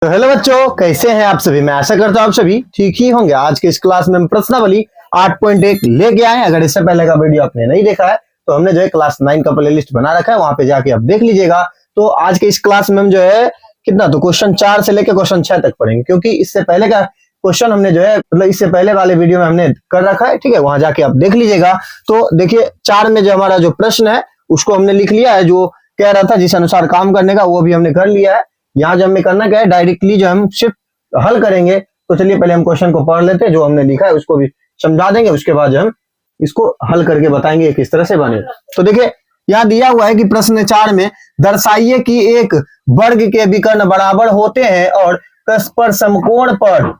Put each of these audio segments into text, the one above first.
तो हेलो बच्चों, कैसे हैं आप सभी। मैं आशा करता हूं आप सभी ठीक ही होंगे। आज के इस क्लास में हम प्रश्नावली 8.1 लेके आए हैं। अगर इससे पहले का वीडियो आपने नहीं देखा है तो हमने जो है क्लास 9 का प्लेलिस्ट बना रखा है, वहां पे जाके आप देख लीजिएगा। तो आज के इस क्लास में हम जो है कितना तो क्वेश्चन 4 से लेकर क्वेश्चन 6 तक पढ़ेंगे, क्योंकि इससे पहले का क्वेश्चन हमने जो है मतलब इससे पहले वाले वीडियो में हमने कर रखा है। ठीक है, वहां जाके आप देख लीजिएगा। तो देखिए 4 में जो हमारा जो प्रश्न है उसको हमने लिख लिया है, जो कह रहा था जिस अनुसार काम करने का वो भी हमने कर लिया है। यहाँ जब हमें करना क्या है, डायरेक्टली जो हम सिर्फ हल करेंगे। तो चलिए पहले हम क्वेश्चन को पढ़ लेते हैं, जो हमने लिखा है उसको भी समझा देंगे, उसके बाद हम इसको हल करके बताएंगे किस तरह से बने। तो देखिए यहाँ दिया हुआ है कि प्रश्न 4 में दर्शाइए कि एक वर्ग के विकर्ण बराबर होते हैं और परस्पर समकोण पर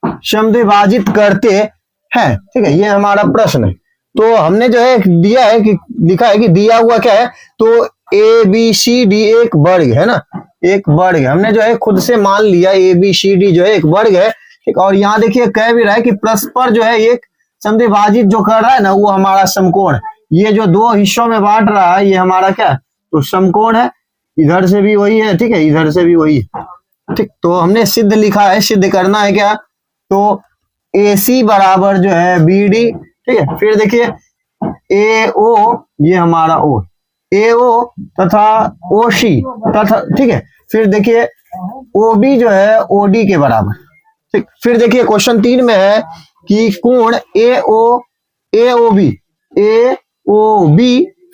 समद्विभाजित करते हैं। ठीक है, ये हमारा प्रश्न है। तो हमने जो है दिया है कि लिखा है कि दिया हुआ क्या है, तो ए बी सी डी एक वर्ग है ना, एक वर्ग है। हमने जो है खुद से मान लिया ए बी सी डी जो है एक वर्ग है। ठीक, और यहाँ देखिए कह भी रहा है कि परस्पर जो है एक समद्विभाजित जो कर रहा है ना वो हमारा समकोण है। ये जो दो हिस्सों में बांट रहा है ये हमारा क्या है, तो समकोण है। इधर से भी वही है, ठीक है, इधर से भी वही है। ठीक, तो हमने सिद्ध लिखा है, सिद्ध करना है क्या, तो ए सी बराबर जो है बी डी। ठीक है, फिर देखिए ए ओ ये हमारा ओ, ए ओ तथा ओ सी तथा, ठीक है, फिर देखिए ओ बी जो है ओ डी के बराबर। ठीक, फिर देखिए क्वेश्चन 3 में है कि कोण ए ओ बी,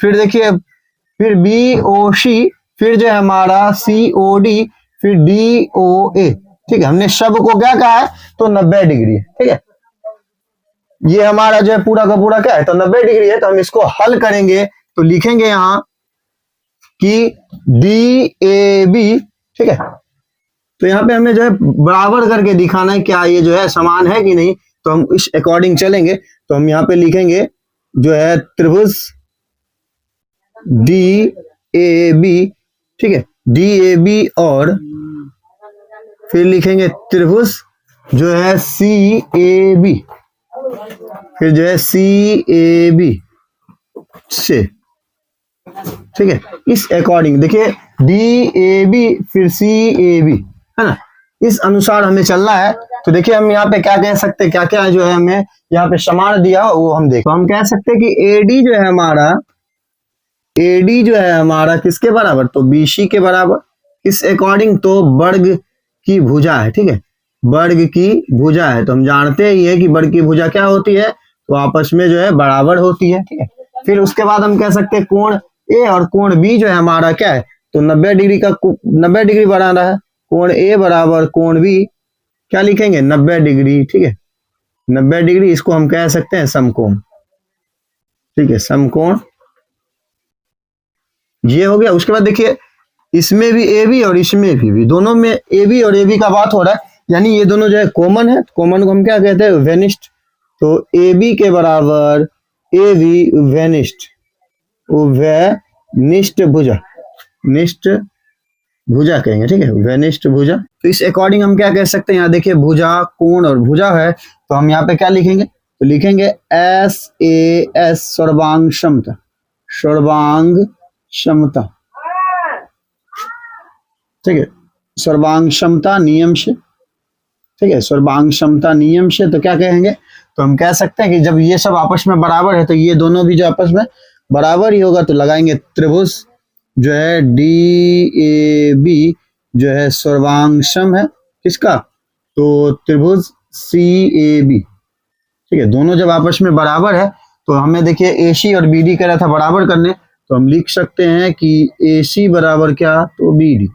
फिर देखिए फिर बी ओ सी, फिर जो है हमारा सी ओ डी, फिर डी ओ ए। ठीक है, हमने सब को क्या कहा है, तो 90 डिग्री है। ठीक है, ये हमारा जो है पूरा का पूरा क्या है, तो 90 डिग्री है। तो हम इसको हल करेंगे तो लिखेंगे यहां कि डी ए बी। ठीक है, तो यहाँ पे हमें जो है बराबर करके दिखाना है क्या ये जो है समान है कि नहीं। तो हम इस अकॉर्डिंग चलेंगे। तो हम यहाँ पे लिखेंगे जो है त्रिभुज डी ए बी। ठीक है, डी ए बी, और फिर लिखेंगे त्रिभुज जो है सी ए बी, फिर जो है सी ए बी से। ठीक है, इस अकॉर्डिंग देखिए डी ए बी फिर सी ए बी है ना, इस अनुसार हमें चलना है। तो देखिए हम यहाँ पे क्या कह सकते हैं, क्या क्या जो है हमें यहाँ पे समान दिया हो वो हम देखें। तो हम कह सकते हैं कि एडी जो है हमारा, एडी जो है हमारा किसके बराबर, तो बीसी के बराबर। इस अकॉर्डिंग तो वर्ग की भुजा है। ठीक है, वर्ग की भुजा है। तो हम जानते ही है कि वर्ग की भुजा क्या होती है, तो आपस में जो है बराबर होती है। ठीक है, फिर उसके बाद हम कह सकते हैं कोण ए और कोण बी जो है हमारा क्या है, तो 90 डिग्री का 90 डिग्री बना रहा है। कोण ए बराबर कोण बी क्या लिखेंगे, 90 डिग्री। ठीक है, 90 डिग्री, इसको हम कह सकते हैं समकोण। ठीक है, समकोण ये हो गया। उसके बाद देखिए इसमें भी ए बी और इसमें भी दोनों में ए बी और ए बी का बात हो रहा है, यानी ये दोनों जो है कॉमन है। कॉमन को हम क्या कहते हैं, वेनिस्ट। तो ए बी के बराबर ए बी वेनिस्ट, वेनिस्ट भुजा, निष्ठ भुजा कहेंगे। ठीक है, वेनिस्ट भुजा। तो इस अकॉर्डिंग हम क्या कह सकते हैं, यहाँ देखिए भुजा, कोण और भुजा है। तो हम यहाँ पे क्या लिखेंगे, तो लिखेंगे एस ए एस, सर्वांग क्षमता, सर्वांग क्षमता। ठीक है, सर्वांग क्षमता नियम से। ठीक है, सर्वांग क्षमता नियम से। तो क्या कहेंगे, तो हम कह सकते हैं कि जब ये सब आपस में बराबर है तो ये दोनों भी जो आपस में बराबर ही होगा। तो लगाएंगे त्रिभुज जो है डी ए बी जो है सर्वांगसम है किसका, तो त्रिभुज सी ए बी। ठीक है, दोनों जब आपस में बराबर है तो हमें देखिए ए सी और बी डी कह रहा था बराबर करने, तो हम लिख सकते हैं कि ए सी बराबर क्या, तो बी डी।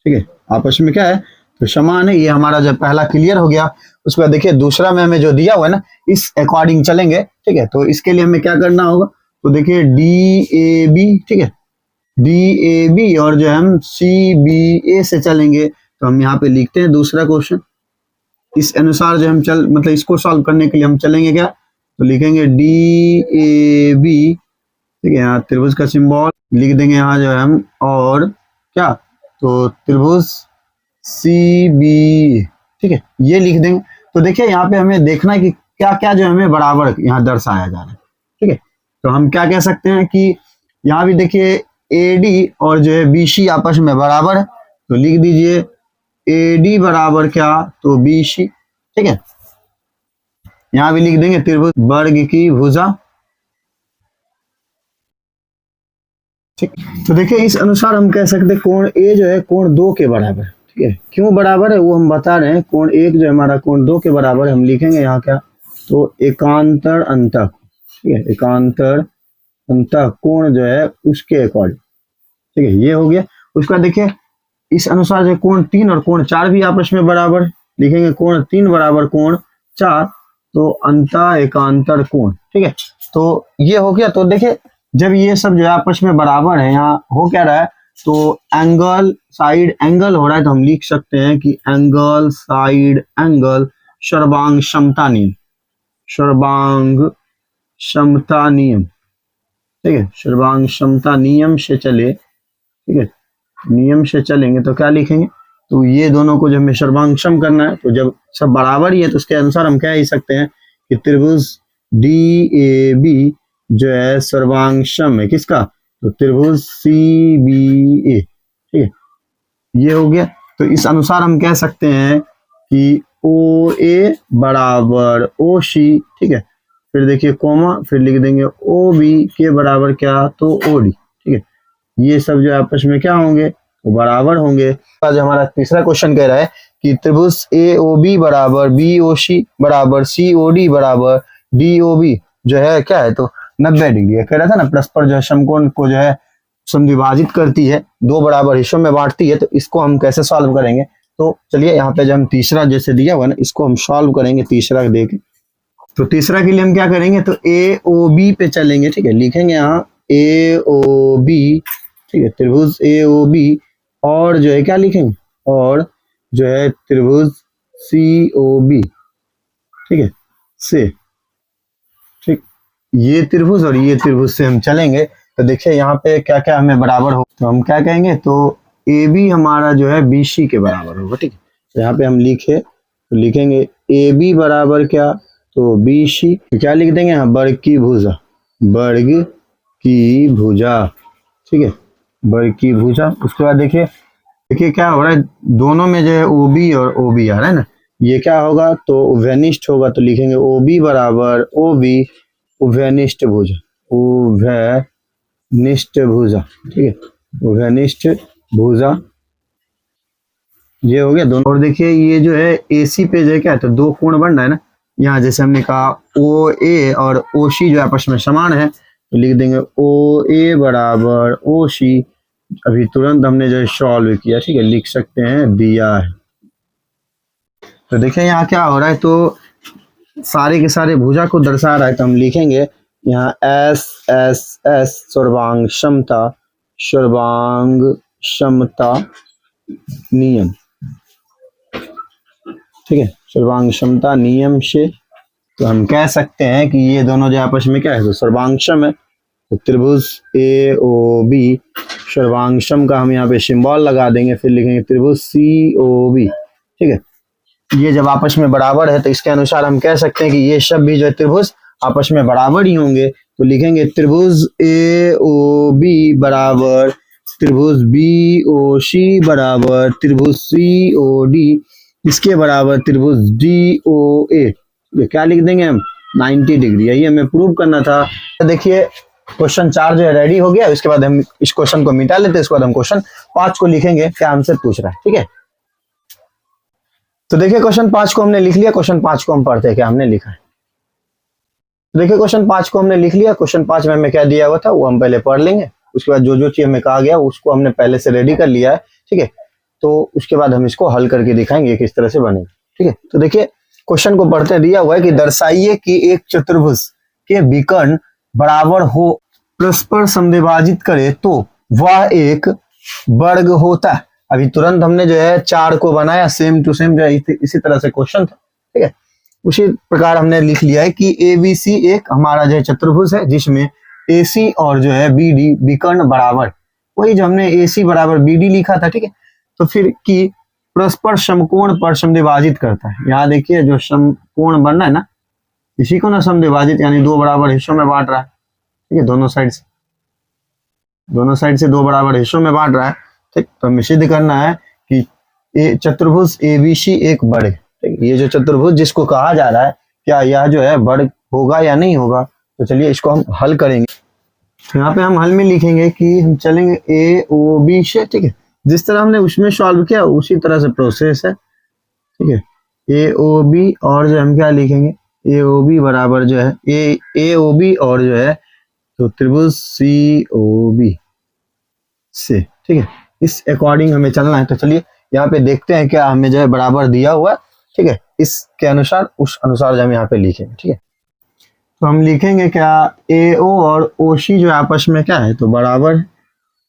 ठीक है, आपस में क्या है, तो समान है। ये हमारा जब पहला क्लियर हो गया। उसके बाद देखिए दूसरा में हमें जो दिया हुआ है ना, इस अकॉर्डिंग चलेंगे। ठीक है, तो इसके लिए हमें क्या करना होगा, तो देखिए डी ए बी। ठीक है, डी ए बी, और जो हम सी बी ए से चलेंगे। तो हम यहाँ पे लिखते हैं दूसरा क्वेश्चन। इस अनुसार जो हम मतलब इसको सॉल्व करने के लिए हम चलेंगे क्या, तो लिखेंगे डी ए बी। ठीक है, यहाँ त्रिभुज का सिंबल लिख देंगे यहाँ जो है हम, और क्या, तो त्रिभुज सी बी। ठीक है, ये लिख देंगे। तो देखिए यहाँ पे हमें देखना है कि क्या क्या जो हमें बराबर यहाँ दर्शाया जा रहा है। ठीक है, तो हम क्या कह सकते हैं कि यहाँ भी देखिए ए डी और जो है बी सी आपस में बराबर है। तो लिख दीजिए AD बराबर क्या, तो BC। ठीक है, यहां भी लिख देंगे त्रिभुज वर्ग की भुजा। ठीक, तो देखिए इस अनुसार हम कह सकते हैं कोण A जो है कोण 2 के बराबर है। ठीक है, क्यों बराबर है वो हम बता रहे हैं। कोण 1 जो है हमारा कोण 2 के बराबर है, हम लिखेंगे यहाँ क्या, तो एकांतर अंतः। ठीक है, एकांतर अंतः कोण जो है उसके अकॉर्डिंग। ठीक है, ये हो गया। उसके बाद देखिए इस अनुसार जो कोण 3 और कोण 4 भी आपस में बराबर, लिखेंगे कोण 3 बराबर कोण 4, तो अंतः एकांतर कोण। ठीक है, तो ये हो गया। तो देखिए जब ये सब जो है आपस में बराबर है, यहाँ हो क्या रहा है, तो एंगल साइड एंगल हो रहा है, तो हम लिख सकते हैं कि एंगल साइड एंगल सर्वांग समता नियम, सर्वांग समता नियम। ठीक है, सर्वांग समता नियम से चले। ठीक है, नियम से चलेंगे तो क्या लिखेंगे, तो ये दोनों को जब हमें सर्वांग सम करना है, तो जब सब बराबर ही है तो उसके अनुसार हम कह ही सकते हैं कि त्रिभुज DAB जो है सर्वांग सम है किसका, तो त्रिभुज CBA। ठीक है, ये हो गया। तो इस अनुसार हम कह सकते हैं कि OA बराबर OC। ठीक है, फिर देखिए कोमा, फिर लिख देंगे OB के बराबर क्या, तो OD। ठीक है, ये सब जो आपस में क्या होंगे, वो बराबर होंगे। आज हमारा तीसरा क्वेश्चन कह रहा है कि त्रिभुज AOB बराबर BOC बराबर COD बराबर DOB जो है क्या है, तो 90 डिग्री है। कह रहा था ना परस्पर जो है समकोण को जो है समद्विभाजित करती है, दो बराबर हिस्सों में बांटती है। तो इसको हम कैसे सॉल्व करेंगे, तो चलिए यहाँ पे जो हम तीसरा जैसे दिया हुआ ना, इसको हम सॉल्व करेंगे तीसरा देके। तो तीसरा के लिए हम क्या करेंगे, तो AOB पे चलेंगे। ठीक है, लिखेंगे यहाँ AOB। ठीक है, त्रिभुज AOB और जो है क्या लिखेंगे, और जो है त्रिभुज COB। ठीक है, से ठीक, ये त्रिभुज और ये त्रिभुज से हम चलेंगे। तो देखिए यहाँ पे क्या क्या हमें बराबर हो, तो हम क्या कहेंगे, तो AB हमारा जो है BC के बराबर होगा। ठीक है, तो यहाँ पे हम लिखे, तो लिखेंगे AB बराबर क्या, तो BC। तो क्या लिख देंगे यहाँ, वर्ग की भुजा, वर्ग की भुजा। ठीक है, वर्ग की भुजा। उसके बाद देखिए देखिए क्या हो रहा है, दोनों में जो है OB और OB आ रहा है ना, ये क्या होगा, तो उभयनिष्ठ होगा। तो लिखेंगे OB बराबर OB उभयनिष्ठ भुजा, उभयनिष्ठ भुजा। ठीक है, उभयनिष्ठ भुजा, ये हो गया दोनों। और देखिए ये जो है AC पे जो है क्या है, तो दो कोण बन रहा है ना, यहाँ जैसे हमने कहा OA और OC जो आपस में समान है, तो लिख देंगे OA बराबर OC। अभी तुरंत हमने जो सॉल्व किया। ठीक है, लिख सकते हैं दिया है। तो देखिए यहाँ क्या हो रहा है, तो सारे के सारे भुजा को दर्शा रहा है, तो हम लिखेंगे यहाँ S सर्वांग समता, सर्वांग समता नियम। ठीक है, सर्वांग समता नियम से तो हम कह सकते हैं कि ये दोनों जो आपस में क्या है, तो सर्वांग सम है। तो त्रिभुज AOB सर्वांग सम का हम यहाँ पे सिंबल लगा देंगे, फिर लिखेंगे त्रिभुज COB। ठीक है, ये जब आपस में बराबर है तो इसके अनुसार हम कह सकते हैं कि ये सब भी जो है त्रिभुज आपस में बराबर ही होंगे। तो लिखेंगे त्रिभुज AOB बराबर त्रिभुज BOC बराबर त्रिभुज COD, इसके बराबर त्रिभुज DOA। ये क्या लिख देंगे हम, 90 डिग्री। यही हमें प्रूव करना था। तो देखिए क्वेश्चन 4 जो है रेडी हो गया। उसके बाद हम इस क्वेश्चन को मिटा लेते हैं, इसके बाद हम क्वेश्चन 5 को लिखेंगे, क्या हमसे पूछ रहा है। ठीक है, तो देखिए क्वेश्चन 5 को हमने लिख लिया। क्वेश्चन 5 को हम पढ़ते हैं क्या हमने लिखा है। तो देखिए क्वेश्चन 5 को हमने लिख लिया। क्वेश्चन 5 में हमें क्या दिया हुआ था वो हम पहले पढ़ लेंगे। उसके बाद जो जो चीज हमें कहा गया उसको हमने पहले से रेडी कर लिया है। ठीक है, तो उसके बाद हम इसको हल करके दिखाएंगे किस तरह से बनेगा। ठीक है, तो देखिए क्वेश्चन को पढ़ते दिया हुआ है कि दर्शाइए कि एक चतुर्भुज के विकर्ण बराबर हो, परस्पर समद्विभाजित करे तो वह एक वर्ग होता है। अभी तुरंत हमने जो है 4 को बनाया, सेम टू सेम जो है इसी तरह से क्वेश्चन था। ठीक है, उसी प्रकार हमने लिख लिया है कि ABC एक हमारा जो है चतुर्भुज है जिसमें AC और जो है BD विकर्ण बराबर, वही जो हमने AC बराबर BD लिखा था। ठीक है, तो फिर कि परस्पर समकोण पर समद्विभाजित करता है। यहाँ देखिए जो समकोण बन रहा है ना, इसी को ना समद्विभाजित यानी दो बराबर हिस्सों में बांट रहा है। ठीक है, दोनों साइड से दो बराबर हिस्सों में बांट रहा है। ठीक, तो हमें सिद्ध करना है चतुर्भुज एबीसी एक बढ़, ठीक है, ये जो चतुर्भुज जिसको कहा जा रहा है, क्या यह जो है बढ़ होगा या नहीं होगा? तो चलिए इसको हम हल करेंगे। तो यहाँ पे हम हल में लिखेंगे कि हम चलेंगे ए ओ बी से, ठीक है, जिस तरह हमने उसमें सॉल्व किया उसी तरह से प्रोसेस है, ठीक है। ए ओ बी और जो हम क्या लिखेंगे, ए ओ बी बराबर जो है ए ओ बी और जो है तो त्रिभुज सी ओ बी से, ठीक है, इस अकॉर्डिंग हमें चलना है। तो चलिए यहाँ पे देखते हैं क्या हमें जो है बराबर दिया हुआ है, ठीक है, इसके अनुसार उस अनुसार जो हम यहाँ पे लिखेंगे, ठीक है। तो हम लिखेंगे क्या, ए ओ और ओ सी जो आपस में क्या है तो बराबर है,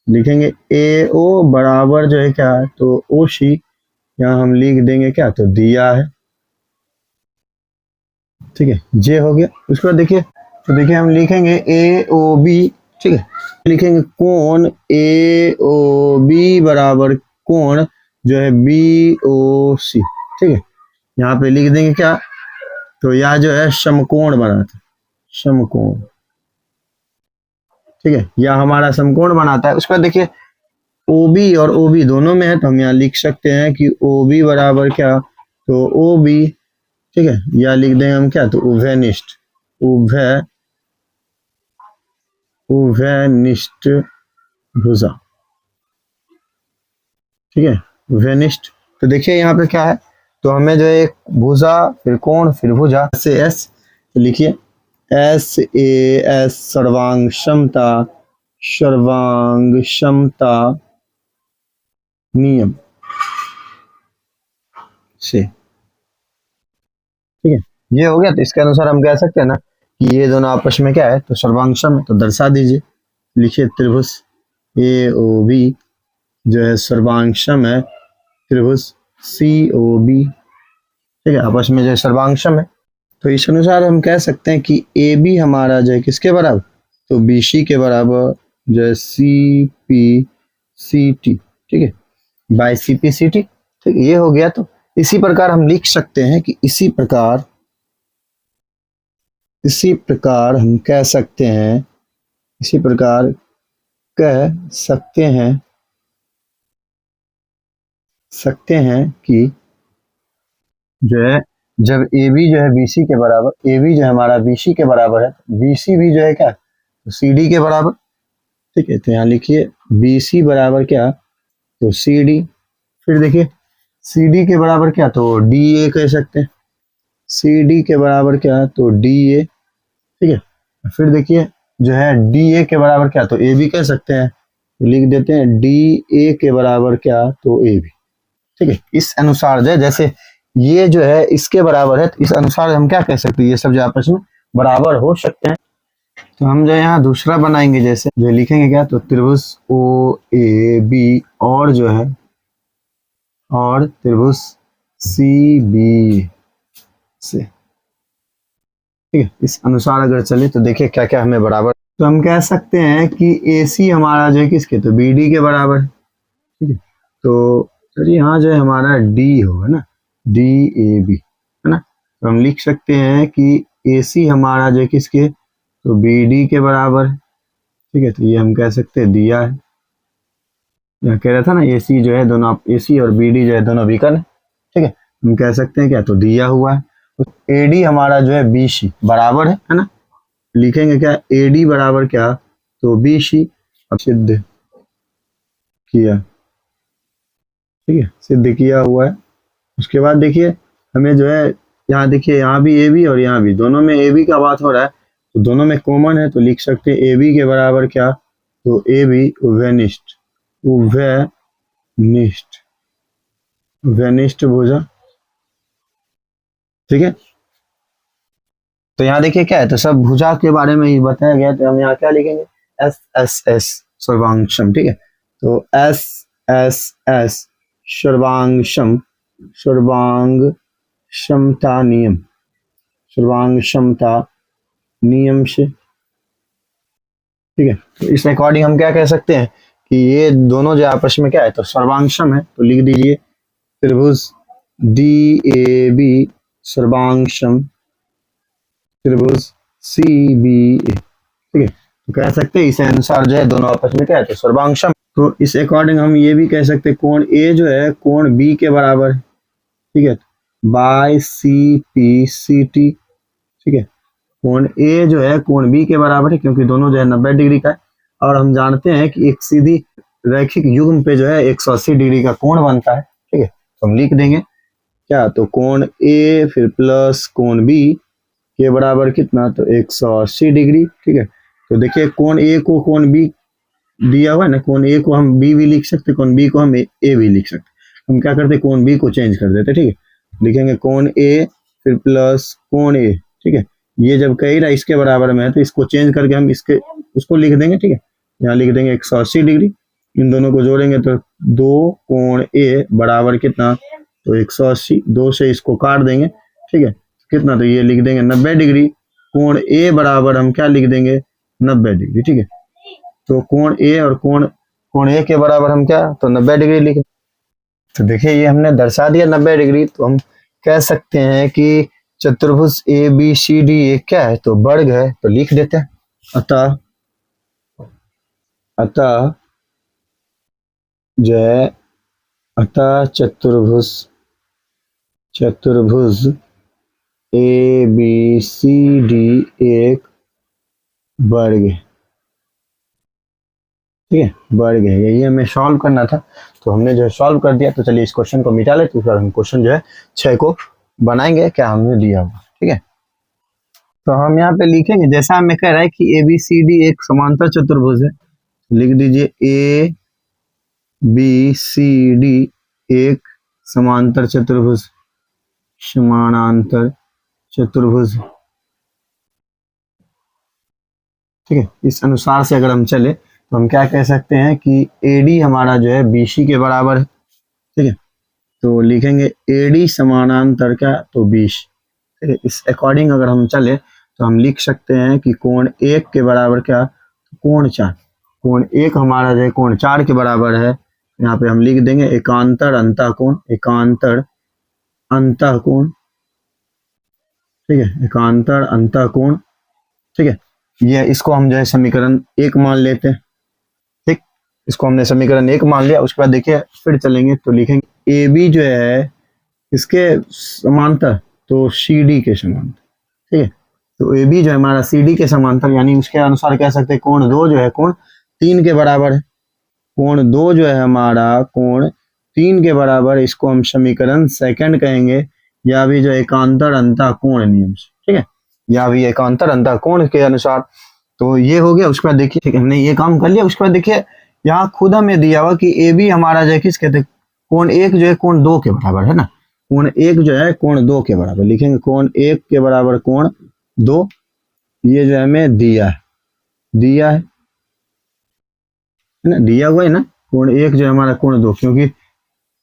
लिखेंगे ए ओ बराबर जो है क्या है तो ओ सी, यहाँ हम लिख देंगे क्या तो दिया है, ठीक है, जे हो गया। उसके बाद देखिए, तो देखिए हम लिखेंगे ए ओ बी, ठीक है, लिखेंगे कोण ए ओ बी बराबर कोण जो है बी ओ सी, ठीक है, यहाँ पे लिख देंगे क्या तो यह जो है समकोण बनाता है, समकोण, ठीक है, यह हमारा समकोण बनाता है। उसके बाद देखिए ओ बी और ओ बी दोनों में है, तो हम यहाँ लिख सकते हैं कि ओ बी बराबर क्या तो ओ बी, ठीक है, या लिख देंगे हम क्या तो उभयनिष्ठ, उभयनिष्ठ भुजा, ठीक है, उभयनिष्ठ। तो देखिए यहाँ पे क्या है तो हमें जो है एक भुजा फिर कोण फिर भुजा से एस, तो लिखिए एस ए एस सर्वांग क्षमता, सर्वांग क्षमता नियम से, ठीक है, ये हो गया। तो इसके अनुसार हम कह सकते हैं ना कि ये दोनों आपस में क्या है तो सर्वांगसम है, तो दर्शा दीजिए, लिखिए त्रिभुज ए ओ बी जो है सर्वांगसम है त्रिभुज सी ओ बी, ठीक है, आपस में जो है सर्वांगसम है। तो इस अनुसार हम कह सकते हैं कि ए बी हमारा जो है किसके बराबर तो बी सी के बराबर जो है सी पी सी टी, ठीक है, by C P C T, ठीक है, ये हो गया। तो इसी प्रकार हम लिख सकते हैं कि इसी प्रकार हम कह सकते हैं, इसी प्रकार कह सकते हैं कि जो है जब ए बी जो है बी सी के बराबर, ए बी जो है हमारा बी सी के बराबर है, बी सी भी जो है क्या तो सी डी के बराबर, ठीक है, तो यहाँ लिखिए बी सी बराबर क्या तो सी डी, फिर देखिए सी डी के बराबर क्या तो डी ए कह सकते हैं, सी डी के बराबर क्या तो डी ए, ठीक है, फिर देखिए जो है डी ए के बराबर क्या तो ए बी कह सकते हैं, तो लिख देते हैं डी ए के बराबर क्या तो ए बी, ठीक है। इस अनुसार जो है जैसे ये जो है इसके बराबर है तो इस अनुसार हम क्या कह सकते हैं ये सब जो आपस में बराबर हो सकते हैं। तो हम जो यहाँ दूसरा बनाएंगे, जैसे जो लिखेंगे क्या तो त्रिभुज ओ ए बी और जो है और त्रिभुज सी बी से, ठीक है, इस अनुसार अगर चले तो देखिए क्या क्या हमें बराबर, तो हम कह सकते हैं कि ए सी हमारा जो है किसके तो बी डी के बराबर है, ठीक है, तो सर यहाँ जो है हमारा डी होगा ना डी ए बी, है ना, तो हम लिख सकते हैं कि ए सी हमारा जो है किसके तो बी डी के बराबर है, ठीक है, तो ये हम कह सकते हैं दिया है, यहाँ कह रहा था ना ए सी जो है दोनों ए सी और बी डी जो है दोनों विकर्ण है, ठीक है, हम कह सकते हैं क्या तो दिया हुआ है। ए डी हमारा जो है बी सी बराबर है ना, लिखेंगे क्या ए डी बराबर क्या तो बी सी, अब सिद्ध किया, ठीक है, सिद्ध किया हुआ है। उसके बाद देखिए हमें जो है यहाँ देखिए यहाँ भी ए बी और यहाँ भी दोनों में ए बी का बात हो रहा है, तो दोनों में कॉमन है, तो लिख सकते हैं ए बी के बराबर क्या तो ए बी उभयनिष्ठ, उभयनिष्ठ भुजा, ठीक है। तो यहाँ देखिए क्या है तो सब भुजा के बारे में ही बताया गया, तो हम यहाँ क्या लिखेंगे एस एस एस सर्वांगसम, ठीक है, तो एस एस एस सर्वांगसम, सर्वांग क्षमता नियम, सर्वांग क्षमता नियम से, ठीक है, तो इस अकॉर्डिंग हम क्या कह सकते हैं कि ये दोनों जो आपस में क्या है तो सर्वांगसम है, तो लिख दीजिए त्रिभुज डी ए बी सर्वांगसम त्रिभुज सी बी ए, ठीक है, तो कह सकते हैं इस अनुसार जो है दोनों आपस में क्या है तो सर्वांगसम। तो इस अकॉर्डिंग हम ये भी कह सकते हैं कोण ए जो है कोण बी के बराबर है, ठीक है, by C P C T, ठीक है। कोण ए जो है कोण बी के बराबर है क्योंकि दोनों जो है 90 डिग्री का है, और हम जानते हैं कि एक सीधी रैखिक युग्म पे जो है 180 डिग्री का कोण बनता है, ठीक है। तो हम लिख देंगे क्या, तो कोण ए फिर प्लस कोण बी के बराबर कितना, तो 180 डिग्री, ठीक है। तो देखिए कोण ए को कोण बी दिया हुआ है ना, कोण ए को हम बी भी लिख सकते, कोण बी को हम ए भी लिख सकते। हम क्या करते, कोण बी को चेंज कर देते, ठीक है। लिखेंगे कोण ए फिर प्लस कोण ए, ठीक है। ये जब कही रहा इसके बराबर में है तो इसको चेंज करके हम इसके उसको लिख देंगे, ठीक है। यहाँ लिख देंगे 180 डिग्री, इन दोनों को जोड़ेंगे तो 2 कोण ए बराबर कितना, तो 180, 2 से इसको काट देंगे, ठीक है। कितना, तो ये लिख देंगे 90 डिग्री। कोण ए बराबर हम क्या लिख देंगे, 90 डिग्री, ठीक है। तो कोण ए और कोण ए के बराबर हम क्या, तो 90 डिग्री लिख। तो देखिए ये हमने दर्शा दिया 90 डिग्री। तो हम कह सकते हैं कि चतुर्भुज ए बी सी डी एक क्या है, तो वर्ग है, तो लिख देते हैं। अतः जो है अतः चतुर्भुज ए बी सी डी एक वर्ग है, ठीक है, वर्ग है। यही हमें सॉल्व करना था, तो हमने जो है सॉल्व कर दिया। तो चलिए इस क्वेश्चन को मिटा लेते, फिर हम क्वेश्चन जो है 6 को बनाएंगे क्या हमने दिया हुआ, ठीक है। तो हम यहाँ पे लिखेंगे जैसा हमें कह रहा है कि ए बी सी डी एक समांतर चतुर्भुज है, लिख दीजिए ए बी सी डी एक समांतर चतुर्भुज, समानांतर चतुर्भुज, ठीक है। इस अनुसार से अगर हम चले तो हम क्या कह सकते हैं कि एडी हमारा जो है बीसी के बराबर है, ठीक है। तो लिखेंगे एडी समानांतर क्या, तो 20, ठीक है। इस अकॉर्डिंग अगर हम चले तो हम लिख सकते हैं कि कोण 1 के बराबर क्या, कोण 4, कोण 1 हमारा जो है कोण 4 के बराबर है। यहाँ पे हम लिख देंगे एकांतर अंतःकोण, एकांतर अंतःकोण, ठीक है, एकांतर अंतःकोण, ठीक है। ये इसको हम जो है समीकरण 1 मान लेते हैं, ठीक। इसको हमने समीकरण 1 मान लिया। उसके बाद देखिए फिर चलेंगे तो लिखेंगे ए बी जो है इसके समांतर, तो सी डी के समांतर, ठीक है। तो ए बी जो है हमारा सी डी के समांतर, यानी उसके अनुसार कह सकते हैं कोण 2 जो है कोण 3 के बराबर है। कोण 2 जो है हमारा कोण 3 के बराबर, इसको हम समीकरण 2 कहेंगे, या भी जो एकांतर अंतःकोण नियम से, ठीक है, या भी एकांतर अंतःकोण के अनुसार। तो ये हो गया। उसके बाद देखिए, ठीक है, हमने ये काम कर लिया। उसके बाद देखिए यहाँ खुद हमें दिया हुआ कि ए बी हमारा जो है किस कहते हैं, कोण 1 जो है कोण 2 के बराबर है ना, कोण 1 जो है कोण 2 के बराबर, लिखेंगे कोण 1 के बराबर कोण 2। ये जो है हमें दिया है ना, दिया हुआ है ना, कोण 1 जो है हमारा कोण 2, क्योंकि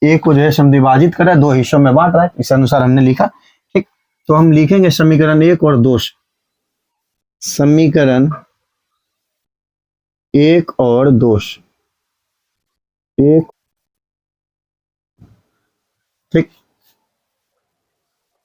एक को जो है समद्विभाजित कर रहा है, 2 हिस्सों में बांट रहा है, इस अनुसार हमने लिखा, ठीक। तो हम लिखेंगे समीकरण 1 और 2, समीकरण 1 और 2, एक, ठीक।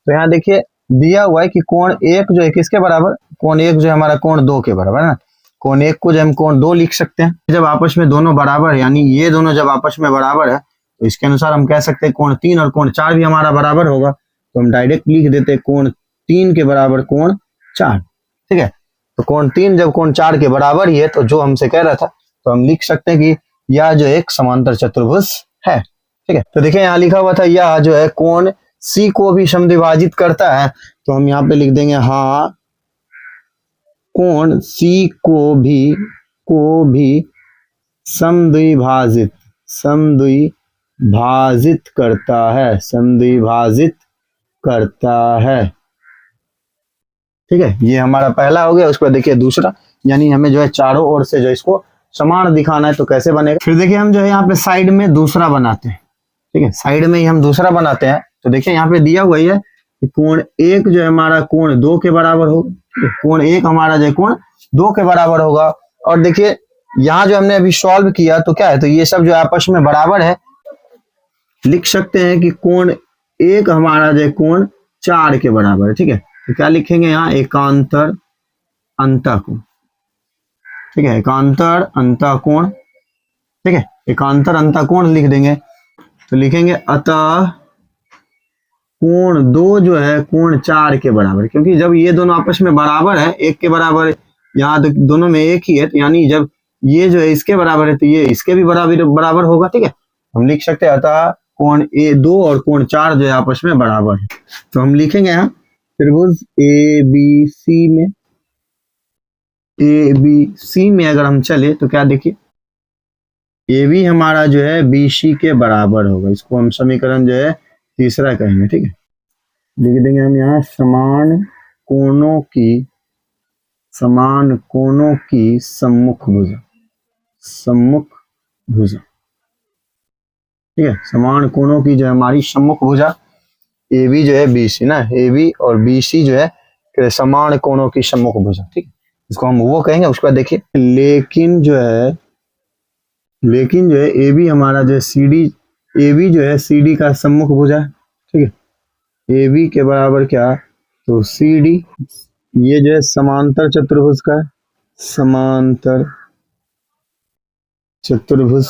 तो यहाँ देखिए दिया हुआ है कि कोण 1 जो है किसके बराबर, कोण 1 जो है हमारा कोण 2 के बराबर है ना। कोण 1 को जो हम कोण 2 लिख सकते हैं जब आपस में दोनों बराबर है, यानी ये दोनों जब आपस में बराबर है, तो इसके अनुसार हम कह सकते हैं कोण 3 और कोण 4 भी हमारा बराबर होगा। तो हम डायरेक्ट लिख देते हैं कोण 3 के बराबर कोण 4, ठीक है। तो कोण 3 जब कोण 4 के बराबर ही है, तो जो हमसे कह रहा था, तो हम लिख सकते हैं कि यह जो एक समांतर चतुर्भुज है, ठीक है। तो देखिए यहाँ लिखा हुआ था यह जो है कोण सी को भी समद्विभाजित करता है, तो हम यहाँ पे लिख देंगे हाँ कोण सी को भी समद्विभाजित करता है, ठीक है। ये हमारा पहला हो गया। उसके बाद देखिए दूसरा, यानी हमें जो है चारों ओर से जो इसको समान दिखाना है, तो कैसे बनेगा। फिर देखिए हम जो है यहाँ पे साइड में दूसरा बनाते हैं, ठीक है, साइड में ही हम दूसरा बनाते हैं। तो देखिए यहाँ पे दिया हुआ ही है कि कोण 1 जो है हमारा कोण 2 के बराबर होगा, कोण 1 हमारा जो है कोण 2 के बराबर होगा। और देखिए यहाँ जो हमने अभी सॉल्व किया तो क्या है, तो ये सब जो आपस में बराबर है, लिख सकते हैं कि कोण 1 हमारा जो है कोण 4 के बराबर है, ठीक है। तो क्या लिखेंगे यहाँ, एकांतर अंतःकोण, ठीक है, एकांतर अंतःकोण, ठीक है। एकांतर अंतःकोण लिख देंगे तो लिखेंगे अतः कोण 2 जो है कोण 4 के बराबर, क्योंकि जब ये दोनों आपस में बराबर है, एक के बराबर, यहाँ तो दोनों में एक ही है, तो यानी जब ये जो है इसके बराबर है तो ये इसके भी बराबर होगा। ठीक है, हम लिख सकते हैं अतः कोण A2 और कोण 4 जो है आपस में बराबर है। तो हम लिखेंगे यहाँ त्रिभुज ABC में अगर हम चले तो क्या देखिए, AB हमारा जो है BC के बराबर होगा। इसको हम समीकरण जो है तीसरा कहेंगे। ठीक है, लिख देंगे हम यहाँ समान कोणों की सम्मुख भुजा। ठीक है, समान कोणों की जो है हमारी सम्मुख भुजा, AB जो है BC ना, AB और BC जो है समान कोणों की सम्मुख भुजा। ठीक है, इसको हम वो कहेंगे। उसके बाद देखिए लेकिन जो है AB हमारा जो है AB जो है CD का सम्मुख भुजा। ठीक है, AB के बराबर क्या, तो CD ये जो है समांतर चतुर्भुज का, समांतर चतुर्भुज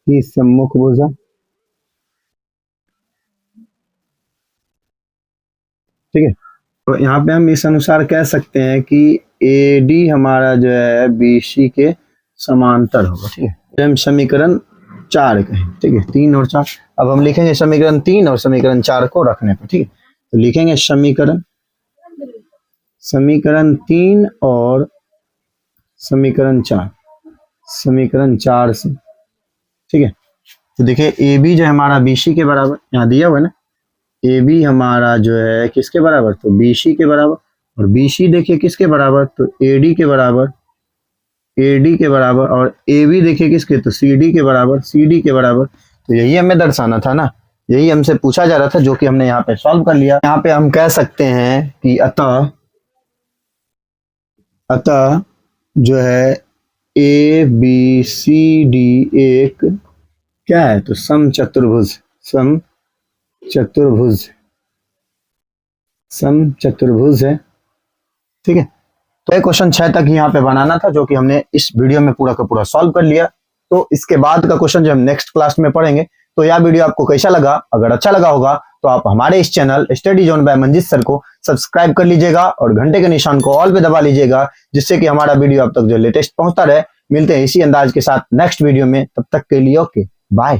की सम्मुख भुजा। ठीक है, तो यहाँ पे हम इस अनुसार कह सकते हैं कि AD हमारा जो है BC के समांतर होगा। ठीक है, हम समीकरण 4 कहें। ठीक है, 3 और 4। अब हम लिखेंगे समीकरण 3 और समीकरण 4 को रखने पर। ठीक है, तो लिखेंगे समीकरण 3 और समीकरण 4 से। ठीक है, तो देखिए AB जो है हमारा BC के बराबर, यहाँ दिया हुआ है ना, AB हमारा जो है किसके बराबर, तो BC के बराबर, और BC देखिए किसके बराबर, तो AD के बराबर, और AB देखिए किसके, तो CD के बराबर। तो यही हमें दर्शाना था ना, यही हमसे पूछा जा रहा था, जो कि हमने यहाँ पे सॉल्व कर लिया। यहाँ पे हम कह सकते हैं कि अतः जो है ABCD एक क्या है, तो समचतुर्भुज है। ठीक है, तो ये क्वेश्चन 6 तक यहाँ पे बनाना था, जो कि हमने इस वीडियो में पूरा का पूरा सॉल्व कर लिया। तो इसके बाद का क्वेश्चन जो हम नेक्स्ट क्लास में पढ़ेंगे। तो यह वीडियो आपको कैसा लगा, अगर अच्छा लगा होगा तो आप हमारे इस channel study zone by Manjeet sir को सब्सक्राइब कर लीजिएगा और घंटे के निशान को ऑल पे दबा लीजिएगा, जिससे कि हमारा वीडियो आप तक जो लेटेस्ट पहुंचता रहे। मिलते हैं इसी अंदाज के साथ नेक्स्ट वीडियो में, तब तक के लिए ओके बाय।